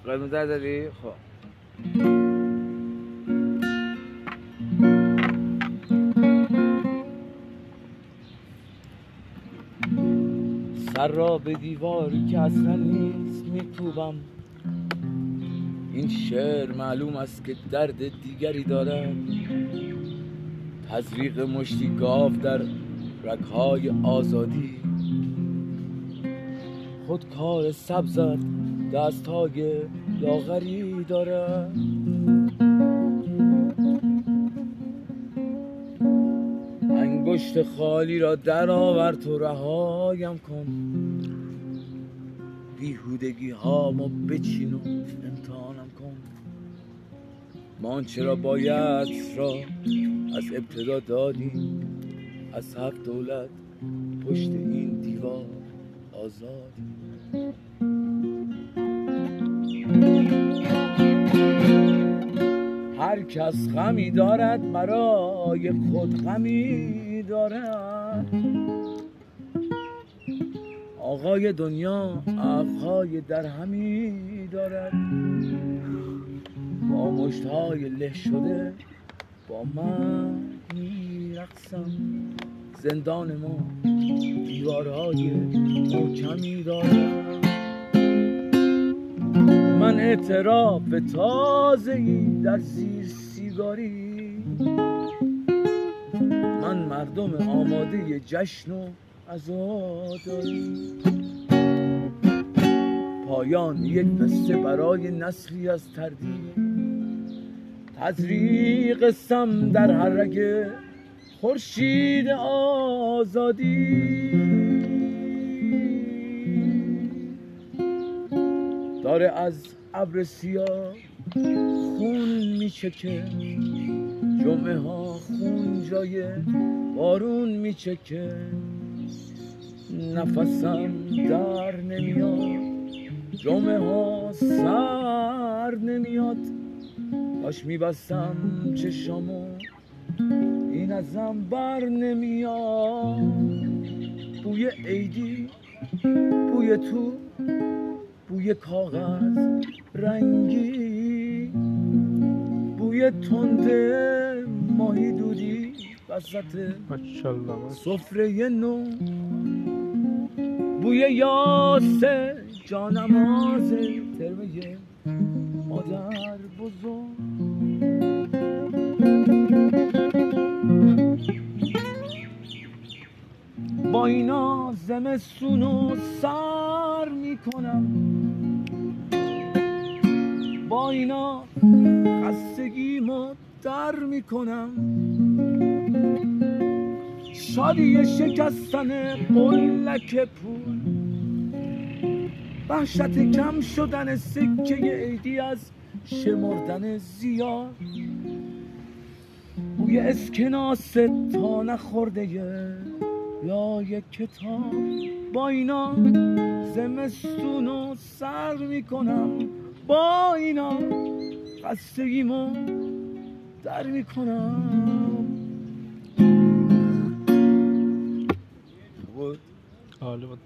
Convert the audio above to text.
قرمز زدی؟ خب سر را به دیواری که اصلا نیست میکوبم. این شعر معلوم است که درد دیگری دارد. تزریق مشتی گاو در رگ‌های آزادی. خود کار سبزت دست‌های لاغری دارد. انگشت خالی را در آور تو رهایم کن. بیهودگی هامو بچین و امتحانم کن. ما آنچه را باید را از ابتدا دادیم. از 7 دولت پشت این دیوار آزادیم. هر کس غمی دارد برای خود غمی دارد. آقای دنیا ابرهای در همی دارد. با مشتهای له شده با من میرقصم. زندان ما دیوارهای محکمی دارد. من اعتراف تازه‌ای در زیر سیگاری. من مردم آماده جشن و عزاداری. پایان یک قصه برای نسلی از تردید. تزریق سم در هر رگ خورشید آزادی. داره از ابر سیاه خون میچکه. جمعه ها خون جای بارون میچکه. نفسم در نمیاد. جمعه ها سر نمیاد. کاش میبستم چشامو این ازم بر نمیاد. بوی عیدی، بوی تو، بوی کاغذ رنگی، بوی تنده ماهی دودی وسط سفره نو، بوی یاسه جانماز ترمه مادر بزرگ. با اینا زمستونو سر میکنم. با اینا خستگیمو در میکنم. شادی شکستن قلک پول. وحشت کم شدن سکه عیدی از شمردن زیاد. بوی اسکناس تا نخورده یا یک کتاب. با اینا زمستونو سر میکنم. با اینا خستگیمو در میکنم. عالی بود.